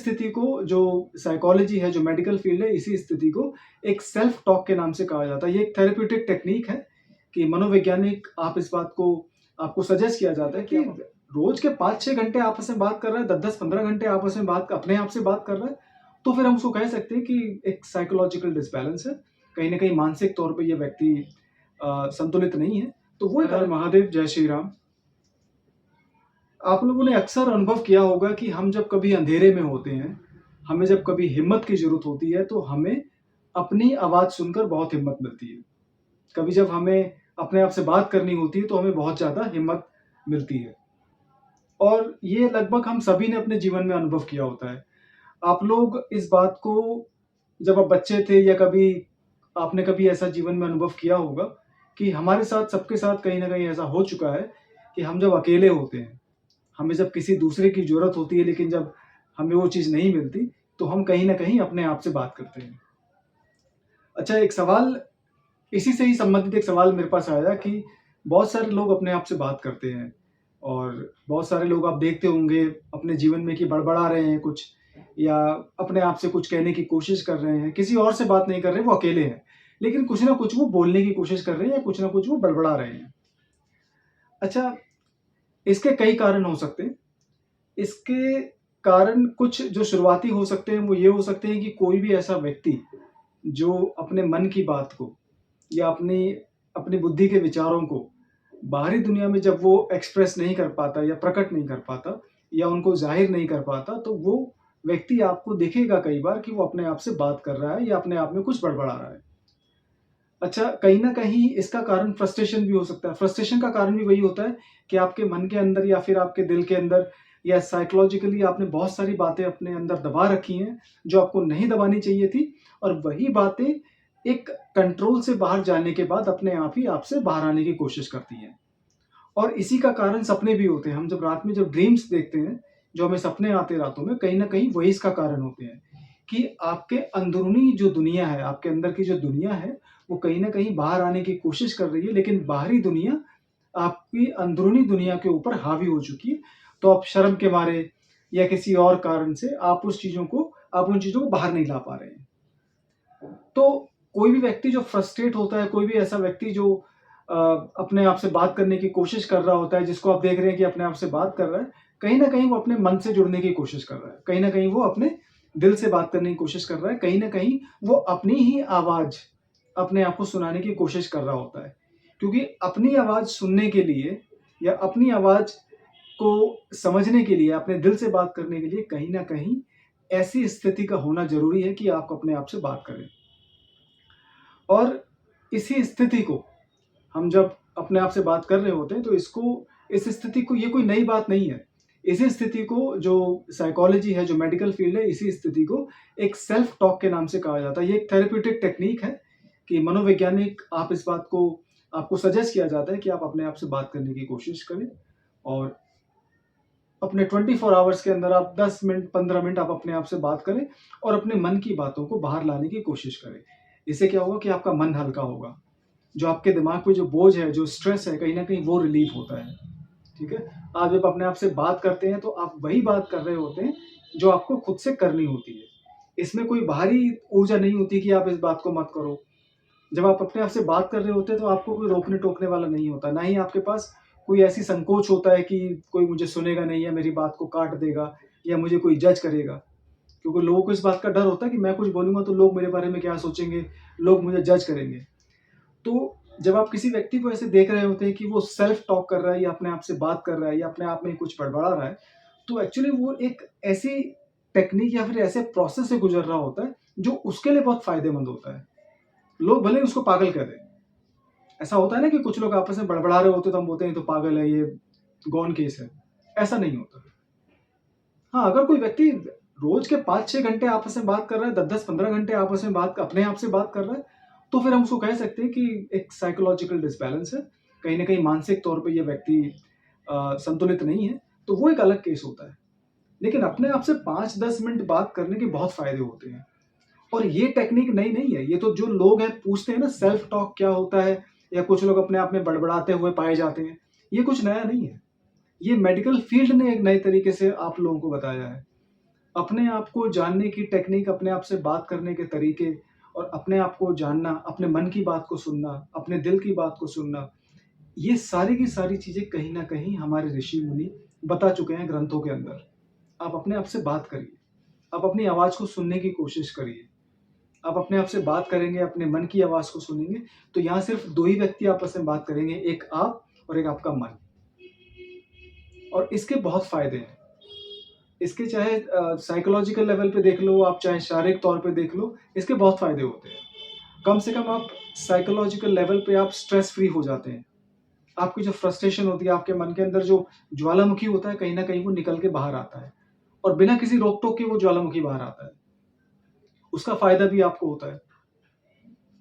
स्थिति को जो साइकोलॉजी है, जो मेडिकल फील्ड है, इसी स्थिति को एक सेल्फ टॉक के नाम से कहा जाता है। ये एक थेरेप्यूटिक टेक्नीक है कि मनोवैज्ञानिक आप इस बात को आपको सजेस्ट किया जाता है कि रोज के 5-6 घंटे आपस में बात कर रहा है, 10-10, 15 घंटे आपस में बात अपने आप से बात कर रहा है, तो फिर हम उसको कह सकते हैं कि एक साइकोलॉजिकल डिसबैलेंस है। कहीं न कहीं मानसिक तौर पे ये व्यक्ति संतुलित नहीं है। तो वो हर महादेव, जय श्री राम। आप लोगों ने अक्सर अनुभव किया होगा कि हम जब कभी अंधेरे में होते हैं, हमें जब कभी हिम्मत की ज़रूरत होती है, तो हमें अपनी आवाज़ सुनकर बहुत हिम्मत मिलती है। कभी जब हमें अपने आप से बात करनी होती है, तो हमें बहुत ज़्यादा हिम्मत मिलती है और ये लगभग हम सभी ने अपने जीवन में अनुभव किया होता है। आप लोग इस बात को जब आप बच्चे थे या कभी आपने कभी ऐसा जीवन में अनुभव किया होगा कि हमारे साथ सबके साथ कहीं न कहीं ऐसा हो चुका है कि हम जब अकेले होते हैं, हमें जब किसी दूसरे की ज़रूरत होती है, लेकिन जब हमें वो चीज़ नहीं मिलती, तो हम कहीं न कहीं अपने आप से बात करते हैं। अच्छा, एक सवाल इसी से ही संबंधित एक सवाल मेरे पास आया कि बहुत सारे लोग अपने आप से बात करते हैं और बहुत सारे लोग आप देखते होंगे अपने जीवन में कि बड़बड़ा रहे हैं कुछ या अपने आप से कुछ कहने की कोशिश कर रहे हैं, किसी और से बात नहीं कर रहे, वो अकेले हैं। लेकिन कुछ ना कुछ वो बोलने की कोशिश कर रहे हैं या कुछ ना कुछ वो बड़बड़ा रहे हैं। अच्छा, इसके कई कारण हो सकते हैं। इसके कारण कुछ जो शुरुआती हो सकते हैं, वो ये हो सकते हैं कि कोई भी ऐसा व्यक्ति जो अपने मन की बात को या अपनी अपनी बुद्धि के विचारों को बाहरी दुनिया में जब वो एक्सप्रेस नहीं कर पाता या प्रकट नहीं कर पाता या उनको ज़ाहिर नहीं कर पाता, तो वो व्यक्ति आपको दिखेगा कई बार कि वो अपने आप से बात कर रहा है या अपने आप में कुछ बड़बड़ा रहा है। अच्छा, कहीं न कहीं इसका कारण फ्रस्ट्रेशन भी हो सकता है। फ्रस्ट्रेशन का कारण भी वही होता है कि आपके मन के अंदर या फिर आपके दिल के अंदर या साइकोलॉजिकली आपने बहुत सारी बातें अपने अंदर दबा रखी हैं, जो आपको नहीं दबानी चाहिए थी और वही बातें एक कंट्रोल से बाहर जाने के बाद अपने आप ही आपसे बाहर आने की कोशिश करती हैं। और इसी का कारण सपने भी होते हैं। हम जब रात में जब ड्रीम्स देखते हैं, जो हमें सपने आते हैं रातों में, कहीं न कहीं वही इसका कारण होते हैं कि आपके अंदरूनी जो दुनिया है, आपके अंदर की जो दुनिया है, वो कहीं न कहीं बाहर आने की कोशिश कर रही है, लेकिन बाहरी दुनिया आपकी अंदरूनी दुनिया के ऊपर हावी हो चुकी है। तो आप शर्म के मारे या किसी और कारण से आप उन चीज़ों को बाहर नहीं ला पा रहे हैं। तो कोई भी व्यक्ति जो फ्रस्ट्रेट होता है, कोई भी ऐसा व्यक्ति जो अ, अपने आप से बात करने की कोशिश कर रहा होता है, जिसको आप देख रहे हैं कि अपने आप से बात कर रहा है, कहीं न कहीं वो अपने मन से जुड़ने की कोशिश कर रहा है। कहीं न कहीं वो अपने दिल से बात करने की कोशिश कर रहा है। कहीं न कहीं वो अपनी ही आवाज़ अपने आप को सुनाने की कोशिश कर रहा होता है। क्योंकि अपनी आवाज़ सुनने के लिए या अपनी आवाज़ को समझने के लिए, अपने दिल से बात करने के लिए कहीं न कहीं ऐसी स्थिति का होना ज़रूरी है कि आप अपने आप से बात करें। और इसी स्थिति को हम जब अपने आप से बात कर रहे होते हैं, तो इस स्थिति को, ये कोई नई बात नहीं है। इसी स्थिति को जो साइकोलॉजी है, जो मेडिकल फील्ड है, इसी स्थिति को एक सेल्फ टॉक के नाम से कहा जाता है। ये एक थेरेप्यूटिक टेक्नीक है कि मनोवैज्ञानिक आप इस बात को आपको सजेस्ट किया जाता है कि आप अपने आप से बात करने की कोशिश करें और अपने 24 आवर्स के अंदर आप 10 मिनट, 15 मिनट आप अपने आप से बात करें और अपने मन की बातों को बाहर लाने की कोशिश करें। इससे क्या होगा कि आपका मन हल्का होगा। जो आपके दिमाग पे जो बोझ है, जो स्ट्रेस है, कहीं न कहीं वो रिलीफ़ होता है, ठीक है? आप जब अपने आप से बात करते हैं, तो आप वही बात कर रहे होते हैं, जो आपको खुद से करनी होती है। इसमें कोई बाहरी ऊर्जा नहीं होती कि आप इस बात को मत करो। जब आप अपने आप से बात कर रहे होते हैं, तो आपको कोई रोकने-टोकने वाला नहीं होता। ना ही आपके पास कोई ऐसी संकोच होता है कि कोई मुझे सुनेगा नहीं या मेरी बात को काट देगा या मुझे कोई जज करेगा। क्योंकि लोगों को इस बात का डर होता है कि मैं कुछ बोलूँगा तो लोग मेरे बारे में क्या सोचेंगे, लोग मुझे जज करेंगे। तो जब आप किसी व्यक्ति को ऐसे देख रहे होते हैं कि वो सेल्फ टॉक कर रहा है या अपने आप से बात कर रहा है या अपने आप में कुछ बड़बड़ा रहा है, तो एक्चुअली वो एक ऐसी टेक्नीक या फिर ऐसे प्रोसेस से गुज़र रहा होता है, जो उसके लिए बहुत फ़ायदेमंद होता है। लोग भले ही उसको पागल कह दें। ऐसा होता है ना कि कुछ लोग आपस में बड़बड़ा रहे होते हैं, तो हम बोलते हैं, ये तो पागल है, ये गॉन केस है। ऐसा नहीं होता। हाँ, अगर कोई व्यक्ति रोज़ के 5-6 घंटे आपस में बात कर रहा है, 10-10, 15 घंटे आपस में अपने आप से बात कर रहा है, तो फिर हम उसको कह सकते हैं कि एक साइकोलॉजिकल डिसबैलेंस है। कहीं न कहीं मानसिक तौर पे ये व्यक्ति संतुलित नहीं है, तो वो एक अलग केस होता है। लेकिन अपने आप से 5-10 मिनट बात करने के बहुत फ़ायदे होते हैं और ये टेक्नीक नई नहीं है। ये तो जो लोग हैं पूछते हैं ना, सेल्फ टॉक क्या होता है या कुछ लोग अपने आप में बड़बड़ाते हुए पाए जाते हैं। ये कुछ नया नहीं है। ये मेडिकल फील्ड ने एक नए तरीके से आप लोगों को बताया है। अपने आप को जानने की टेक्निक, अपने आप से बात करने के तरीके और अपने आप को जानना, अपने मन की बात को सुनना, अपने दिल की बात को सुनना, ये सारी की सारी चीज़ें कहीं न कहीं हमारे ऋषि-मुनि बता चुके हैं ग्रंथों के अंदर। आप अपने आप से बात करिए, आप अपनी आवाज़ को सुनने की कोशिश करिए। आप अपने आप से बात करेंगे, अपने मन की आवाज़ को सुनेंगे, तो यहाँ सिर्फ़ 2 ही व्यक्ति आपस में बात करेंगे, एक आप और एक आपका मन। और इसके बहुत फ़ायदे हैं। इसके चाहे साइकोलॉजिकल लेवल पे देख लो, आप चाहे शारीरिक तौर पे देख लो, इसके बहुत फ़ायदे होते हैं। कम से कम आप साइकोलॉजिकल लेवल पे आप स्ट्रेस फ्री हो जाते हैं। आपकी जो फ्रस्ट्रेशन होती है, आपके मन के अंदर जो ज्वालामुखी होता है, कहीं न कहीं वो निकल के बाहर आता है और बिना किसी रोक-टोक के वो ज्वालामुखी बाहर आता है। उसका फ़ायदा भी आपको होता है।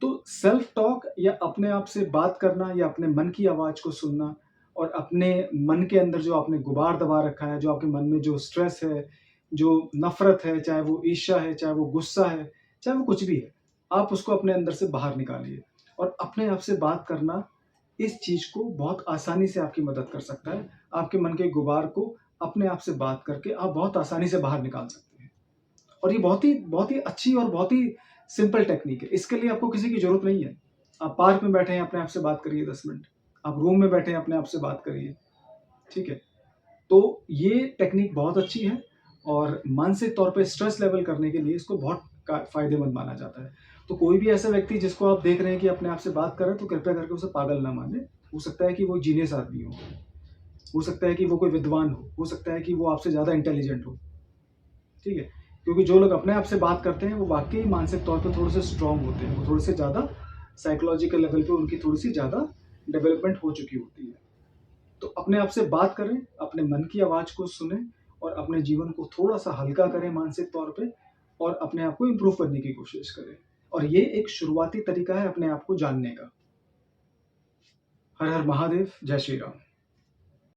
तो सेल्फ टॉक या अपने आप से बात करना या अपने मन की आवाज़ को सुनना और अपने मन के अंदर जो आपने गुबार दबा रखा है, जो आपके मन में जो स्ट्रेस है, जो नफ़रत है, चाहे वो ईर्ष्या है, चाहे वो गुस्सा है, चाहे वो कुछ भी है, आप उसको अपने अंदर से बाहर निकालिए। और अपने आप से बात करना इस चीज़ को बहुत आसानी से आपकी मदद कर सकता है। आपके मन के गुबार को अपने आप से बात करके आप बहुत आसानी से बाहर निकाल सकते हैं। और ये बहुत ही अच्छी और बहुत ही सिंपल टेक्नीक है। इसके लिए आपको किसी की ज़रूरत नहीं है। आप पार्क में बैठे हैं, अपने आप से बात करिए 10 मिनट। आप रूम में बैठे हैं, अपने आप से बात करिए, ठीक है? तो ये टेक्नीक बहुत अच्छी है और मानसिक तौर पे स्ट्रेस लेवल करने के लिए इसको बहुत का फ़ायदेमंद माना जाता है। तो कोई भी ऐसा व्यक्ति जिसको आप देख रहे हैं कि अपने आप से बात कर रहा है, तो कृपया करके उसे पागल ना मानें। हो सकता है कि वो जीनियस आदमी हो सकता है कि वो कोई विद्वान हो सकता है कि वो आपसे ज़्यादा इंटेलिजेंट हो। ठीक है? क्योंकि जो लोग अपने आप से बात करते हैं, वो वाक़ई मानसिक तौर पे थोड़े-से स्ट्रॉन्ग होते हैं, वो थोड़े से ज़्यादा साइकोलॉजिकल लेवल पे उनकी थोड़ी-सी ज़्यादा डेवलपमेंट हो चुकी होती है। तो अपने आप से बात करें, अपने मन की आवाज़ को सुनें और अपने जीवन को थोड़ा-सा हल्का करें मानसिक तौर पे और अपने आप को इम्प्रूव करने की कोशिश करें। और ये एक शुरुआती तरीका है अपने आप को जानने का। हर हर महादेव, जय श्री राम।